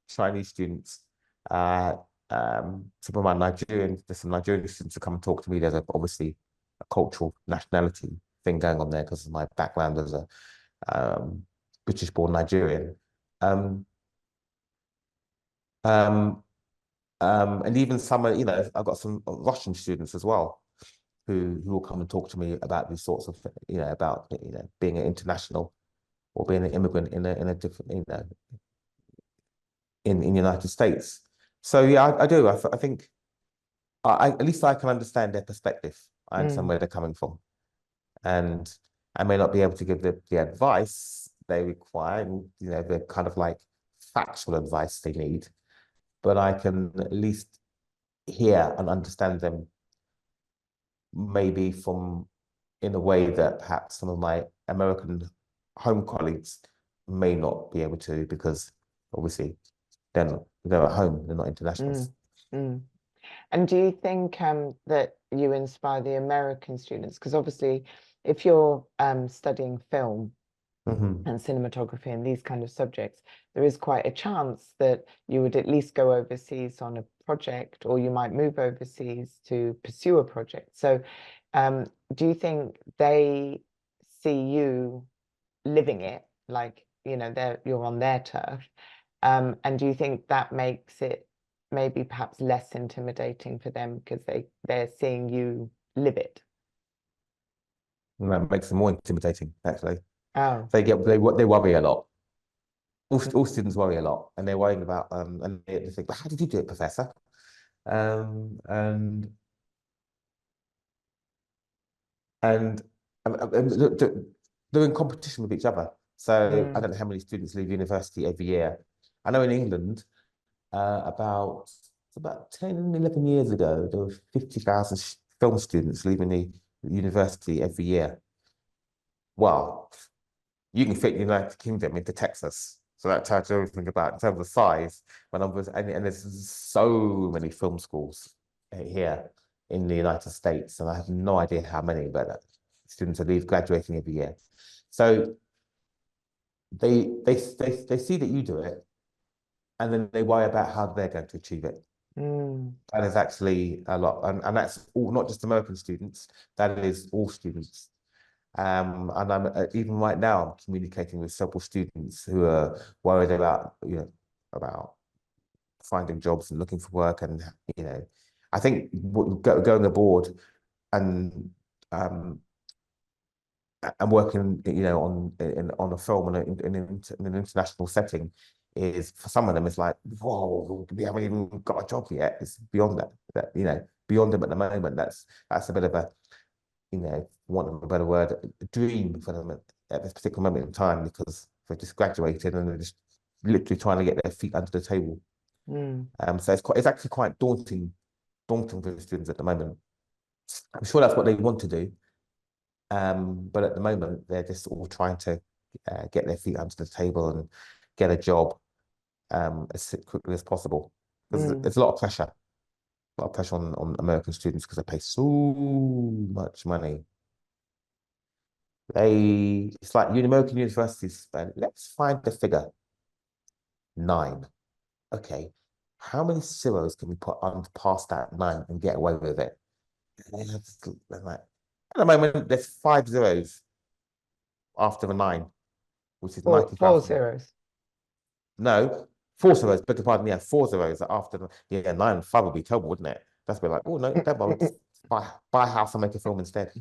Chinese students, uh, some of my there's some Nigerian students who come and talk to me. There's obviously a cultural nationality thing going on there because of my background as a um, British-born Nigerian. Um, um, and even some, I've got some Russian students as well who will come and talk to me about these sorts of, about being an international or being an immigrant in a different, in the United States. So yeah, I do. I think at least I can understand their perspective. I understand
Mm.
where they're coming from, and I may not be able to give the advice they require, and the kind of like factual advice they need, but I can at least hear and understand them maybe from in a way that perhaps some of my American home colleagues may not be able to because obviously they're at home, they're not internationals.
Mm. Mm. And do you think that you inspire the American students? Because obviously, if you're studying film
Mm-hmm.
and cinematography and these kind of subjects, there is quite a chance that you would at least go overseas on a project, or you might move overseas to pursue a project. So, do you think they see you living it, like you're on their turf? And do you think that makes it maybe perhaps less intimidating for them because they're seeing you live it?
And that makes them more intimidating, actually.
Oh.
They worry a lot. All students worry a lot, and they're worrying about and they think, "Well, how did you do it, Professor?" And and, they're in competition with each other. So I
Mm.
don't know how many students leave university every year. I know in England, about 10, 11 years ago, there were 50,000 film students leaving the university every year. Well, you can fit the United Kingdom into Texas. So that tells you everything about in terms of size. And there's so many film schools here in the United States, and I have no idea how many, but students are graduating every year. So they see that you do it, and then they worry about how they're going to achieve it.
Mm.
That is actually a lot, and that's all not just American students. That is all students. And I'm even right now I'm communicating with several students who are worried about about finding jobs and looking for work, and I think going abroad and um, working on a film in an international setting is for some of them it's like, whoa, we haven't even got a job yet. It's beyond that beyond them at the moment. That's a bit of a, you know, for want of a better word, a dream for them at this particular moment in time, because they've just graduated and they're just literally trying to get their feet under the table. So it's actually quite daunting for the students at the moment. I'm sure that's what they want to do, but at the moment they're just all trying to get their feet under the table and get a job as quickly as possible. Because there's a lot of pressure on American students because they pay so much money. It's like American universities spend, let's find the figure, 9. Okay, how many zeros can we put on past that 9 and get away with it? Like, at the moment, there's 5 zeros after the 9, which is
4
90,000.
zeros.
No, 4 zeros, beg your pardon, yeah, 4 zeros after the, 9 and 5 would be terrible, wouldn't it? That's be like, oh no, don't bother, just buy a house and make a film instead.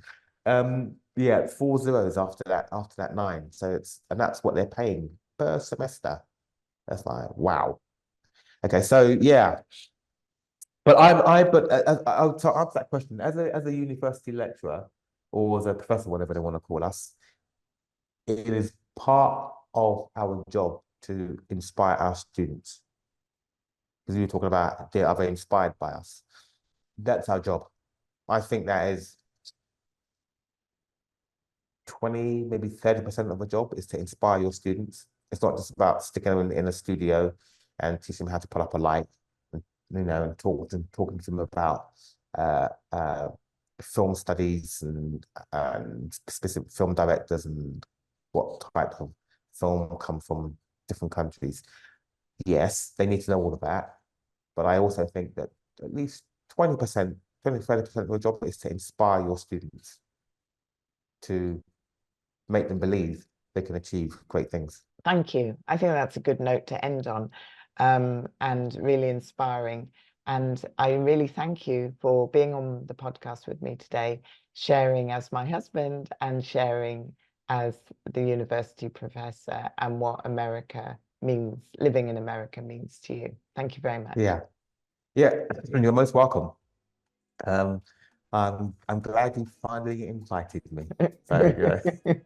Yeah, 4 zeros after that 9. So that's what they're paying per semester. That's like, wow. Okay, so yeah. But to answer that question, as a university lecturer or as a professor, whatever they want to call us, it is part of our job to inspire our students. Because you were talking about, are they inspired by us? That's our job. I think that is 20, maybe 30% of the job is to inspire your students. It's not just about sticking them in a studio and teaching them how to put up a light, and, you know, and talking to them about film studies and specific film directors and what type of film come from different countries. Yes, they need to know all of that, but I also think that at least 20%, 30% of your job is to inspire your students, to make them believe they can achieve great things.
Thank you. I think that's a good note to end on, and really inspiring. And I really thank you for being on the podcast with me today, sharing as my husband and sharing as the university professor and what America means, living in America means to you. Thank you very much.
Yeah. And you're most welcome. I'm glad you finally invited me. There you go.